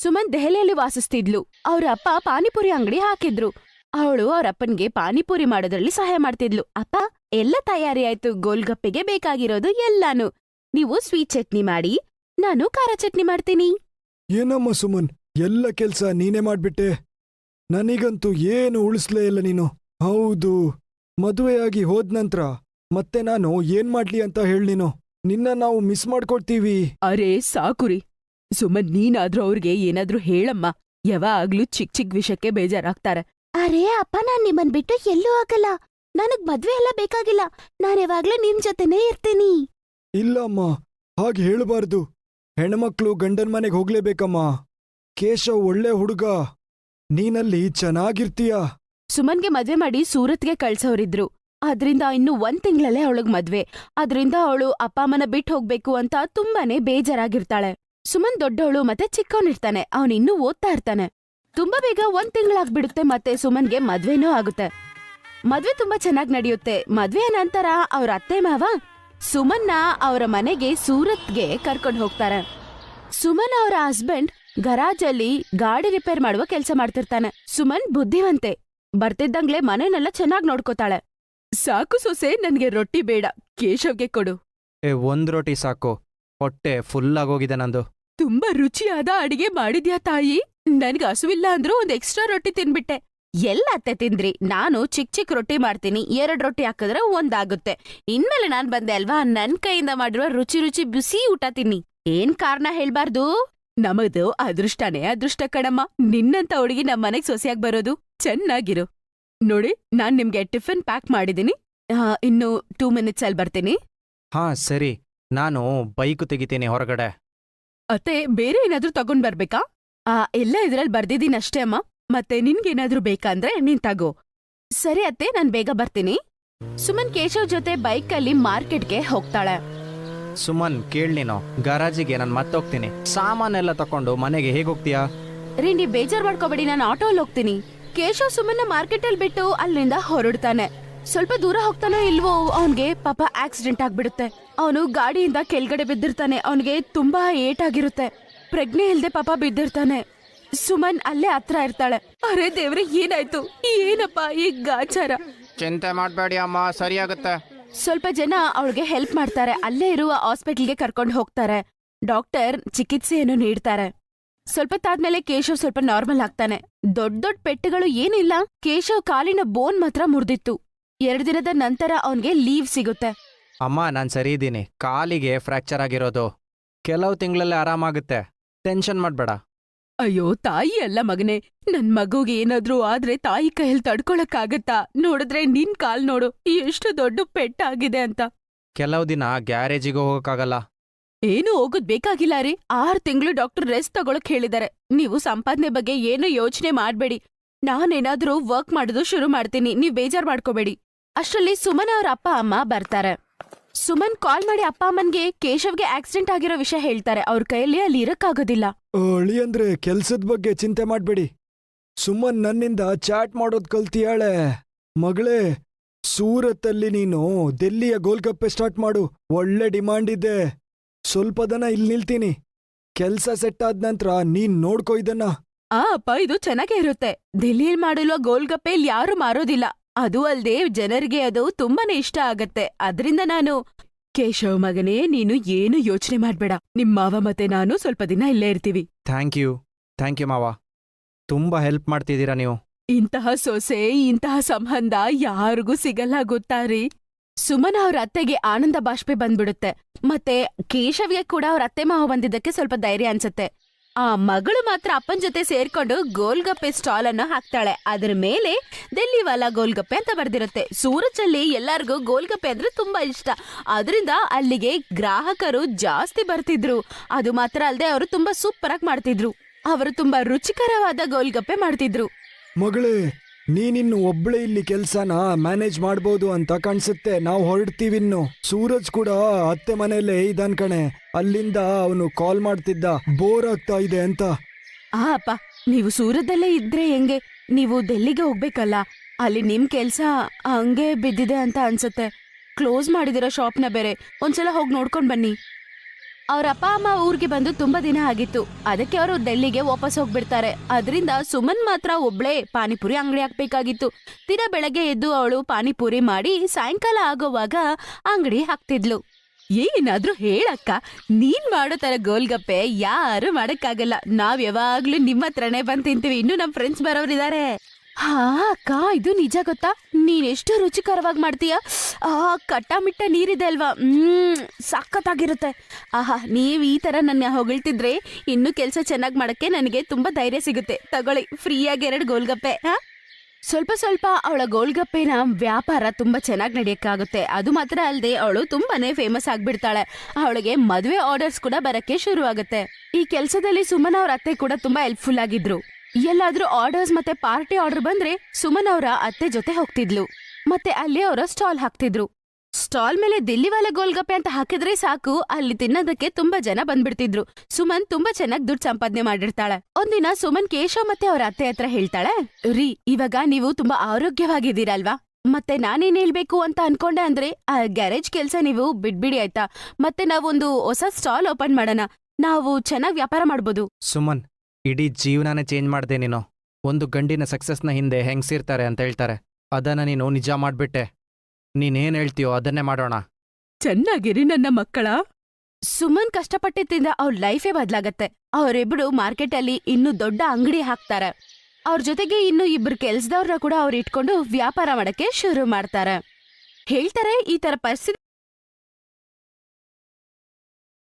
ಸುಮನ್ ದೆಹಲಿಯಲ್ಲಿ ವಾಸಿಸ್ತಿದ್ಲು. ಅವ್ರ ಅಪ್ಪ ಪಾನಿಪುರಿ ಅಂಗಡಿ ಹಾಕಿದ್ರು. ಅವಳು ಅವ್ರಪ್ಪನ್ಗೆ ಪಾನಿಪುರಿ ಮಾಡೋದ್ರಲ್ಲಿ ಸಹಾಯ ಮಾಡ್ತಿದ್ಲು. ಅಪ್ಪ, ಎಲ್ಲ ತಯಾರಿ ಆಯ್ತು. ಗೋಲ್ಗಪ್ಪೆಗೆ ಬೇಕಾಗಿರೋದು ಎಲ್ಲಾನು. ನೀವು ಸ್ವೀಟ್ ಚಟ್ನಿ ಮಾಡಿ, ನಾನು ಖಾರ ಚಟ್ನಿ ಮಾಡ್ತೀನಿ. ಏನಮ್ಮ ಸುಮನ್, ಎಲ್ಲ ಕೆಲ್ಸ ನೀನೇ ಮಾಡ್ಬಿಟ್ಟೆ. ನನಗಂತೂ ಏನು ಉಳಿಸ್ಲೇ ಇಲ್ಲ ನೀನು. ಹೌದು, ಮದುವೆಯಾಗಿ ಹೋದ್ನಂತ್ರ ಮತ್ತೆ ನಾನು ಏನ್ ಮಾಡ್ಲಿ ಅಂತ ಹೇಳಿ ನೀನು. ನಿನ್ನ ನಾವು ಮಿಸ್ ಮಾಡ್ಕೊಡ್ತೀವಿ. ಅರೇ ಸಾಕುರಿ ಸುಮನ್, ನೀನಾದ್ರೂ ಅವ್ರಿಗೆ ಏನಾದ್ರೂ ಹೇಳಮ್ಮ. ಯಾವಾಗ್ಲೂ ಚಿಕ್ ಚಿಕ್ ವಿಷಯಕ್ಕೆ ಬೇಜಾರಾಗ್ತಾರೆ. ಅರೇ ಅಪ್ಪ, ನಾನ್ ನಿಮ್ಮನ್ ಬಿಟ್ಟು ಎಲ್ಲೂ ಆಗಲ್ಲ. ನನಗ್ ಮದ್ವೆ ಎಲ್ಲ ಬೇಕಾಗಿಲ್ಲ. ನಾನ್ ಯಾವಾಗ್ಲೂ ನಿಮ್ ಜೊತೆನೇ ಇರ್ತೀನಿ. ಇಲ್ಲ ಅಮ್ಮ, ಹಾಗೆ ಹೇಳಬಾರ್ದು. ಹೆಣ್ಮಕ್ಳು ಗಂಡನ್ ಮನೆಗ್ ಹೋಗ್ಲೇಬೇಕಮ್ಮ. ಕೇಶವ್ ಒಳ್ಳೆ ಹುಡುಗ, ನೀನಲ್ಲಿ ಚೆನ್ನಾಗಿರ್ತೀಯ. ಸುಮನ್ಗೆ ಮದ್ವೆ ಮಾಡಿ ಸೂರತ್ಗೆ ಕಳ್ಸೋರಿದ್ರು. ಅದ್ರಿಂದ ಇನ್ನು 1 ತಿಂಗಳಲ್ಲೇ ಅವಳಗ್ ಮದ್ವೆ. ಅದ್ರಿಂದ ಅವಳು ಅಪ್ಪ ಅಮ್ಮನ ಬಿಟ್ಟು ಹೋಗ್ಬೇಕು ಅಂತ ತುಂಬಾನೇ ಬೇಜಾರಾಗಿರ್ತಾಳೆ. ಸುಮನ್ ದೊಡ್ಡವಳು ಮತ್ತೆ ಚಿಕ್ಕವನಿರ್ತಾನೆ. ಅವನಿನ್ನೂ ಓದ್ತಾ ಇರ್ತಾನೆ. ತುಂಬಾ ಬೇಗ 1 ತಿಂಗಳಾಗ್ಬಿಡುತ್ತೆ. ಮತ್ತೆ ಸುಮನ್ಗೆ ಮದ್ವೆನೂ ಆಗುತ್ತೆ. ಮದ್ವೆ ತುಂಬಾ ಚೆನ್ನಾಗ್ ನಡೆಯುತ್ತೆ. ಮದ್ವೆಯ ನಂತರ ಅವ್ರ ಅತ್ತೆ ಮಾವ ಸುಮನ್ನ ಅವರ ಮನೆಗೆ ಸೂರತ್ಗೆ ಕರ್ಕೊಂಡು ಹೋಗ್ತಾರೆ. ಸುಮನ್ ಅವರ ಹಸ್ಬೆಂಡ್ ಗರಾಜಲ್ಲಿ ಗಾಡಿ ರಿಪೇರ್ ಮಾಡುವ ಕೆಲ್ಸ ಮಾಡ್ತಿರ್ತಾನೆ. ಸುಮನ್ ಬುದ್ಧಿವಂತೆ. ಬರ್ತಿದ್ದಂಗ್ಲೆ ಮನೆನೆಲ್ಲ ಚೆನ್ನಾಗ್ ನೋಡ್ಕೋತಾಳೆ. ಸಾಕು ಸೊಸೆ, ನನ್ಗೆ ರೊಟ್ಟಿ ಬೇಡ, ಕೇಶವ್ಗೆ ಕೊಡು. 1 ರೋಟಿ ಸಾಕು, ಹೊಟ್ಟೆ ಫುಲ್ ಆಗೋಗಿದೆ ನಂದು. ತುಂಬಾ ರುಚಿಯಾದ ಅಡಿಗೆ ಮಾಡಿದ್ಯಾ ತಾಯಿ. ನನ್ಗೆ ಹಸುವಿಲ್ಲ ಅಂದ್ರೂ 1 ಎಕ್ಸ್ಟ್ರಾ ರೊಟ್ಟಿ ತಿನ್ಬಿಟ್ಟೆ. ಎಲ್ಲ ಅತ್ತೆ ತಿಂದ್ರಿ. ನಾನು ಚಿಕ್ ಚಿಕ್ ರೊಟ್ಟಿ ಮಾಡ್ತೀನಿ. 2 ರೊಟ್ಟಿ ಹಾಕಿದ್ರೆ 1 ಆಗುತ್ತೆ. ಇನ್ಮೇಲೆ ನಾನ್ ಬಂದೆ ಅಲ್ವಾ, ನನ್ ಕೈಯಿಂದ ಮಾಡಿರುವ ರುಚಿ ರುಚಿ ಬಿಸಿ ಊಟ ತಿನ್ನಿ. ಏನ್ ಕಾರಣ ಹೇಳ್ಬಾರ್ದು? ನಮದು ಅದೃಷ್ಟನೇ ಅದೃಷ್ಟ ಕಣಮ್ಮ. ನಿನ್ನಂತ ಹುಡುಗಿ ನಮ್ಮನೆಗ್ ಸೊಸೆಯಾಗ್ ಬರೋದು. ಚೆನ್ನಾಗಿರು. ನೋಡಿ, ನಾನ್ ನಿಮ್ಗೆ ಟಿಫಿನ್ ಪ್ಯಾಕ್ ಮಾಡಿದೀನಿ. ಇನ್ನು 2 ಮಿನಿಟ್ಸ್ ಅಲ್ಲಿ ಬರ್ತೀನಿ. ಹಾ ಸರಿ, ನಾನು ಬೈಕು ತೆಗಿತೀನಿ ಹೊರಗಡೆ. ಅತ್ತೆ, ಬೇರೆ ಏನಾದ್ರೂ ತಗೊಂಡ್ ಬರ್ಬೇಕಾ? ಎಲ್ಲ ಇದ್ರಲ್ಲಿ ಬರ್ದಿದೀನಿ ಅಷ್ಟೇ ಅಮ್ಮ. ಮತ್ತೆ ನಿನ್ಗೇನಾದ್ರೂ ಬೇಕಂದ್ರೆ ನೀನ್ ತಗೋ. ಸರಿ ಅತ್ತೆ, ನಾನ್ ಬೇಗ ಬರ್ತೀನಿ. ಸುಮನ್ ಕೇಶವ್ ಜೊತೆ ಬೈಕಲ್ಲಿ ಮಾರ್ಕೆಟ್ಗೆ ಹೋಗ್ತಾಳೆ. ಸುಮನ್, ಕೇಳ್ ನೀನು, ಗರಾಜಿಗೆ ನಾನು ಮತ್ತೋಗ್ತೀನಿ. ಸಾಮಾನೆಲ್ಲ ತಕೊಂಡು ಮನೆಗೆ ಹೇಗೋಗ್ತೀಯಾ? ರೀ, ನೀವ್ ಬೇಜಾರ್ ಮಾಡ್ಕೋಬೇಡಿ, ನಾನು ಆಟೋಲ್ ಹೋಗ್ತೀನಿ. ಕೇಶವ್ ಸುಮನ್ನ ಮಾರ್ಕೆಟಲ್ಲಿ ಬಿಟ್ಟು ಅಲ್ಲಿಂದ ಹೊರಡ್ತಾನೆ. ಸ್ವಲ್ಪ ದೂರ ಹೋಗ್ತಾನೋ ಇಲ್ವೋ, ಅವನ್ಗೆ ಪಾಪ ಆಕ್ಸಿಡೆಂಟ್ ಆಗ್ಬಿಡುತ್ತೆ. ಅವನು ಗಾಡಿಯಿಂದ ಕೆಳಗಡೆ ಬಿದ್ದಿರ್ತಾನೆ. ಅವನ್ಗೆ ತುಂಬಾ ಏಟಾಗಿರುತ್ತೆ. ಪ್ರಜ್ಞೆ ಇಲ್ದೆ ಪಾಪ ಬಿದ್ದಿರ್ತಾನೆ. ಸುಮನ್ ಅಲ್ಲೇ ಹತ್ರ ಇರ್ತಾಳೆ. ಅರೆ ದೇವ್ರೆ, ಏನಾಯ್ತು? ಏನಪ್ಪ ಈ ಗಾಚಾರ? ಚಿಂತೆ ಮಾಡ್ಬೇಡಿ ಅಮ್ಮ, ಸರಿಯಾಗುತ್ತೆ. ಸ್ವಲ್ಪ ಜನ ಅವಳಿಗೆ ಹೆಲ್ಪ್ ಮಾಡ್ತಾರೆ. ಅಲ್ಲೇ ಇರುವ ಹಾಸ್ಪಿಟಲ್ಗೆ ಕರ್ಕೊಂಡು ಹೋಗ್ತಾರೆ. ಡಾಕ್ಟರ್ ಚಿಕಿತ್ಸೆಯನ್ನು ನೀಡ್ತಾರೆ. ಸ್ವಲ್ಪ ತಾದ್ಮೇಲೆ ಕೇಶವ್ ಸ್ವಲ್ಪ ನಾರ್ಮಲ್ ಆಗ್ತಾನೆ. ದೊಡ್ಡ ದೊಡ್ಡ ಪೆಟ್ಟುಗಳು ಏನಿಲ್ಲ. ಕೇಶವ್ ಕಾಲಿನ ಬೋನ್ ಮಾತ್ರ ಮುರಿದಿತ್ತು. 2 ದಿನದ ನಂತರ ಅವನ್ಗೆ ಲೀವ್ ಸಿಗುತ್ತೆ. ಅಮ್ಮ, ನಾನ್ ಸರಿ ಇದ್ದೀನಿ. ಕಾಲಿಗೆ ಫ್ರಾಕ್ಚರ್ ಆಗಿರೋದು. ಕೆಲವು ತಿಂಗಳಲ್ಲೇ ಆರಾಮಾಗುತ್ತೆ, ಟೆನ್ಷನ್ ಮಾಡ್ಬೇಡ. ಅಯ್ಯೋ ತಾಯಿ ಅಲ್ಲ ಮಗನೇ, ನನ್ ಮಗುಗೆ ಏನಾದ್ರೂ ಆದ್ರೆ ತಾಯಿ ಕೈಯಲ್ಲಿ ತಡ್ಕೊಳಕ್ಕಾಗತ್ತಾ? ನೋಡಿದ್ರೆ ನಿನ್ ಕಾಲ್ ನೋಡು, ಎಷ್ಟು ದೊಡ್ಡ ಪೆಟ್ಟಾಗಿದೆ ಅಂತ. ಕೆಲವು ದಿನ ಗ್ಯಾರೇಜಿಗೆ ಹೋಗಕ್ಕಾಗಲ್ಲ. ಏನು ಹೋಗೋದ್ ಬೇಕಾಗಿಲ್ಲ ರೀ. 6 ತಿಂಗಳು ಡಾಕ್ಟರ್ ರೆಸ್ಟ್ ತಗೊಳಕ್ ಹೇಳಿದಾರೆ. ನೀವು ಸಂಪಾದನೆ ಬಗ್ಗೆ ಏನು ಯೋಚನೆ ಮಾಡ್ಬೇಡಿ. ನಾನೇನಾದ್ರೂ ವರ್ಕ್ ಮಾಡೋದು ಶುರು ಮಾಡ್ತೀನಿ, ನೀವ್ ಬೇಜಾರ್ ಮಾಡ್ಕೋಬೇಡಿ. ಅಷ್ಟ್ರಲ್ಲಿ ಸುಮನ್ ಅವ್ರ ಅಪ್ಪ ಅಮ್ಮ ಬರ್ತಾರೆ. ಸುಮನ್ ಕಾಲ್ ಮಾಡಿ ಅಪ್ಪ ಅಮ್ಮನ್ಗೆ ಕೇಶವ್ಗೆ ಆಕ್ಸಿಡೆಂಟ್ ಆಗಿರೋ ವಿಷಯ ಹೇಳ್ತಾರೆ. ಅವ್ರ ಕೈಯಲ್ಲಿ ಅಲ್ಲಿ ಇರಕ್ಕಾಗೋದಿಲ್ಲ. ಅಳಿ ಅಂದ್ರೆ ಕೆಲ್ಸದ ಬಗ್ಗೆ ಚಿಂತೆ ಮಾಡ್ಬೇಡಿ. ಸುಮನ್ ನನ್ನಿಂದ ಚಾಟ್ ಮಾಡೋದ್ ಕಲ್ತಿಯಾಳೆ. ಮಗಳೇ, ಸೂರತ್ತಲ್ಲಿ ನೀನು ದೆಲ್ಲಿಯ ಗೋಲ್ಗಪ್ಪೆ ಸ್ಟಾರ್ಟ್ ಮಾಡು. ಒಳ್ಳೆ ಡಿಮಾಂಡ್ ಇದೆ. ಸ್ವಲ್ಪ ದಿನ ಇಲ್ಲಿ ನಿಲ್ತೀನಿ. ಕೆಲ್ಸ ಸೆಟ್ ಆದ ನಂತರ ನೀನ್ ನೋಡ್ಕೋ ಇದನ್ನ. ಅಪ್ಪ, ಇದು ಚೆನ್ನಾಗೇ ಇರುತ್ತೆ. ದೆಹಲಿಯಲ್ಲಿ ಮಾಡಿರುವ ಗೋಲ್ಗಪ್ಪೆ ಇಲ್ಲಿ ಯಾರು ಮಾರೋದಿಲ್ಲ. ಅದು ಅಲ್ದೆ ಜನರಿಗೆ ಅದು ತುಂಬಾನೇ ಇಷ್ಟ ಆಗತ್ತೆ. ಅದ್ರಿಂದ ನಾನು... ಕೇಶವ್ ಮಗನೇ, ನೀನು ಏನು ಯೋಚನೆ ಮಾಡ್ಬೇಡ. ನಿಮ್ ಮಾವ ಮತ್ತೆ ನಾನು ಸ್ವಲ್ಪ ದಿನ ಇಲ್ಲೇ ಇರ್ತೀವಿ. ಥ್ಯಾಂಕ್ ಯು ಮಾವ. ತುಂಬಾ ಹೆಲ್ಪ್ ಮಾಡ್ತಿದ್ದೀರಾ ನೀವು. ಇಂತಹ ಸೊಸೆ, ಇಂತಹ ಸಂಬಂಧ ಯಾರಿಗೂ ಸಿಗಲ್ಲ ಗೊತ್ತಾರಿ. ಸುಮನ್ ಅವ್ರ ಅತ್ತೆಗೆ ಆನಂದ ಬಾಷ್ಪೆ ಬಂದ್ಬಿಡುತ್ತೆ. ಮತ್ತೆ ಕೇಶವ್ಗೆ ಕೂಡ ಅವ್ರ ಅತ್ತೆ ಮಾವ ಬಂದಿದ್ದಕ್ಕೆ ಸ್ವಲ್ಪ ಧೈರ್ಯ ಅನ್ಸುತ್ತೆ. ಆ ಮಗಳು ಮಾತ್ರ ಅಪ್ಪನ್ ಜೊತೆ ಸೇರ್ಕೊಂಡು ಗೋಲ್ಗಪ್ಪೆ ಸ್ಟಾಲ್ ಅನ್ನು ಹಾಕ್ತಾಳೆ. ಅದ್ರ ಮೇಲೆ ದೆಲ್ಲಿವಾಲಾ ಗೋಲ್ಗಪ್ಪೆ ಅಂತ ಬರ್ದಿರುತ್ತೆ. ಸೂರತ್ನಲ್ಲಿ ಎಲ್ಲರಿಗೂ ಗೋಲ್ಗಪ್ಪೆ ಅಂದ್ರೆ ತುಂಬಾ ಇಷ್ಟ. ಅದರಿಂದ ಅಲ್ಲಿಗೆ ಗ್ರಾಹಕರು ಜಾಸ್ತಿ ಬರ್ತಿದ್ರು. ಅದು ಮಾತ್ರ ಅಲ್ಲದೆ ಅವರು ತುಂಬಾ ಸೂಪರ್ ಆಗಿ ಮಾಡ್ತಿದ್ರು. ಅವರು ತುಂಬಾ ರುಚಿಕರವಾದ ಗೋಲ್ಗಪ್ಪೆ ಮಾಡ್ತಿದ್ರು. ಮಗಳೇ, ನೀನಿನ್ನು ಒಬ್ಳೆ ಇಲ್ಲಿ ಕೆಲ್ಸನ ಮ್ಯಾನೇಜ್ ಮಾಡ್ಬೋದು ಅಂತ ಕಾಣಿಸುತ್ತೆ. ನಾವು ಹೊರಡ್ತೀವಿನ್ನು. ಸೂರಜ್ ಕೂಡ ಅತ್ತೆ ಮನೆಯಲ್ಲೇ ಇದಾನ್ ಕಣೆ. ಅಲ್ಲಿಂದ ಅವನು ಕಾಲ್ ಮಾಡ್ತಿದ್ದ, ಬೋರ್ ಆಗ್ತಾ ಇದೆ ಅಂತ. ಅಪ್ಪ, ನೀವು ಸೂರತಲ್ಲೇ ಇದ್ರೆ ಹೆಂಗೆ? ನೀವು ಡೆಲ್ಲಿಗೆ ಹೋಗ್ಬೇಕಲ್ಲ. ಅಲ್ಲಿ ನಿಮ್ ಕೆಲ್ಸ ಹಂಗೆ ಬಿದ್ದಿದೆ ಅಂತ ಅನ್ಸುತ್ತೆ. ಕ್ಲೋಸ್ ಮಾಡಿದಿರೋ ಶಾಪ್ನ ಬೇರೆ. ಒಂದ್ಸಲ ಹೋಗಿ ನೋಡ್ಕೊಂಡ್ ಬನ್ನಿ. ಅವ್ರ ಅಪ್ಪ ಅಮ್ಮ ಊರಿಗೆ ಬಂದು ತುಂಬಾ ದಿನ ಆಗಿತ್ತು. ಅದಕ್ಕೆ ಅವರು ಡೆಲ್ಲಿಗೆ ವಾಪಸ್ ಹೋಗ್ಬಿಡ್ತಾರೆ. ಅದರಿಂದ ಸುಮನ್ ಮಾತ್ರ ಒಬ್ಳೇ ಪಾನಿಪುರಿ ಅಂಗಡಿ ಹಾಕ್ಬೇಕಾಗಿತ್ತು. ದಿನ ಬೆಳಗ್ಗೆ ಎದ್ದು ಅವಳು ಪಾನಿಪುರಿ ಮಾಡಿ ಸಾಯಂಕಾಲ ಆಗೋವಾಗ ಅಂಗಡಿ ಹಾಕ್ತಿದ್ಲು. ಏನಾದ್ರೂ ಹೇಳಕ್ಕ, ನೀನ್ ಮಾಡೋ ತರ ಗೋಲ್ಗಪ್ಪೆ ಯಾರು ಮಾಡಕ್ಕಾಗಲ್ಲ. ನಾವ್ ಯಾವಾಗ್ಲೂ ನಿಮ್ಮ ಹತ್ರನೇ ಬಂದ್ ತಿಂತೀವಿ. ಇನ್ನು ನಮ್ ಫ್ರೆಂಡ್ಸ್ ಬರೋರಿದ್ದಾರೆ. ಹಾ ಅಕ್ಕ, ಇದು ನಿಜ ಗೊತ್ತಾ? ನೀನೆಷ್ಟು ರುಚಿಕರವಾಗಿ ಮಾಡ್ತೀಯ. ಕಟ್ಟ ಮಿಟ್ಟ ನೀರಿದೆ ಅಲ್ವಾ, ಸಖತ್ತಾಗಿರುತ್ತೆ. ಆಹಾ, ನೀವ್ ಈ ತರ ನನ್ನ ಹೊಗಳ್ತಿದ್ರೆ ಇನ್ನು ಕೆಲ್ಸ ಚೆನ್ನಾಗ್ ಮಾಡಕ್ಕೆ ನನಗೆ ತುಂಬಾ ಧೈರ್ಯ ಸಿಗುತ್ತೆ. ತಗೊಳ್ಳಿ, ಫ್ರೀಯಾಗಿ 2 ಗೋಲ್ಗಪ್ಪೆ. ಸ್ವಲ್ಪ ಸ್ವಲ್ಪ ಅವಳ ಗೋಲ್ಗಪ್ಪೆನ ವ್ಯಾಪಾರ ತುಂಬಾ ಚೆನ್ನಾಗಿ ನಡೆಯಕ್ಕಾಗುತ್ತೆ. ಅದು ಮಾತ್ರ ಅಲ್ಲದೆ ಅವಳು ತುಂಬಾನೇ ಫೇಮಸ್ ಆಗ್ಬಿಡ್ತಾಳೆ. ಅವಳಿಗೆ ಮದುವೆ ಆರ್ಡರ್ಸ್ ಕೂಡ ಬರಕ್ಕೆ ಶುರು ಆಗುತ್ತೆ. ಈ ಕೆಲಸದಲ್ಲಿ ಸುಮನ್ ಅವ್ರ ಅತ್ತೆ ಕೂಡ ತುಂಬಾ ಹೆಲ್ಪ್ಫುಲ್ ಆಗಿದ್ರು. ಎಲ್ಲಾದ್ರೂ ಆರ್ಡರ್ಸ್ ಮತ್ತೆ ಪಾರ್ಟಿ ಆರ್ಡರ್ ಬಂದ್ರೆ ಸುಮನ್ ಅವರ ಅತ್ತೆ ಜೊತೆ ಹೋಗ್ತಿದ್ಲು. ಮತ್ತೆ ಅಲ್ಲಿ ಅವರ ಸ್ಟಾಲ್ ಹಾಕ್ತಿದ್ರು. ಸ್ಟಾಲ್ ಮೇಲೆ ದಿಲ್ಲಿವಾಲ ಗೋಲ್ಗಪ್ಪೆ ಅಂತ ಹಾಕಿದ್ರೆ ಸಾಕು, ಅಲ್ಲಿ ತಿನ್ನೋದಕ್ಕೆ ತುಂಬಾ ಜನ ಬಂದ್ಬಿಡ್ತಿದ್ರು. ಸುಮನ್ ತುಂಬಾ ಚೆನ್ನಾಗಿ ದುಡ್ಡು ಸಂಪಾದನೆ ಮಾಡಿರ್ತಾಳೆ. ಒಂದಿನ ಸುಮನ್ ಕೇಶವ್ ಮತ್ತೆ ಅವ್ರ ಅತ್ತೆ ಹತ್ರ ಹೇಳ್ತಾಳೆ, ರೀ, ಇವಾಗ ನೀವು ತುಂಬಾ ಆರೋಗ್ಯವಾಗಿದ್ದೀರಲ್ವಾ, ಮತ್ತೆ ನಾನೇನ್ ಹೇಳ್ಬೇಕು ಅಂತ ಅನ್ಕೊಂಡೆ ಅಂದ್ರೆ ಆ ಗ್ಯಾರೇಜ್ ಕೆಲ್ಸ ನೀವು ಬಿಡ್ಬಿಡಿ ಆಯ್ತಾ. ಮತ್ತೆ ನಾವೊಂದು ಹೊಸ ಸ್ಟಾಲ್ ಓಪನ್ ಮಾಡೋಣ. ನಾವು ಚೆನ್ನಾಗಿ ವ್ಯಾಪಾರ ಮಾಡ್ಬೋದು. ಸುಮನ್, ಇಡೀ ಜೀವನನೇ ಚೇಂಜ್ ಮಾಡ್ದೆ ನೀನು. ಒಂದು ಗಂಡಿನ ಸಕ್ಸಸ್ನ ಹಿಂದೆ ಹೆಂಗ್ಸಿರ್ತಾರೆ ಅಂತ ಹೇಳ್ತಾರೆ, ಅದನ್ನ ನೀನು ನಿಜ ಮಾಡ್ಬಿಟ್ಟೆ. ನೀನೇನ್ ಹೇಳ್ತೀಯೋ ಅದನ್ನೇ ಮಾಡೋಣ. ಚೆನ್ನಾಗಿರಿ ನನ್ನ ಮಕ್ಕಳ. ಸುಮನ್ ಕಷ್ಟಪಟ್ಟಿದ್ದಿಂದ ಅವ್ರ ಲೈಫೇ ಬದ್ಲಾಗತ್ತೆ. ಅವರಿಬ್ರು ಮಾರ್ಕೆಟ್ ಅಲ್ಲಿ ಇನ್ನು ದೊಡ್ಡ ಅಂಗಡಿ ಹಾಕ್ತಾರೆ. ಅವ್ರ ಜೊತೆಗೆ ಇನ್ನು 2 ಕೆಲ್ಸದವ್ರನ್ನ ಕೂಡ ಅವ್ರು ಇಟ್ಕೊಂಡು ವ್ಯಾಪಾರ ಮಾಡಕ್ಕೆ ಶುರು ಮಾಡ್ತಾರೆ. ಹೇಳ್ತಾರೆ, ಈ ತರ ಪರಿಸ್ಥಿತಿ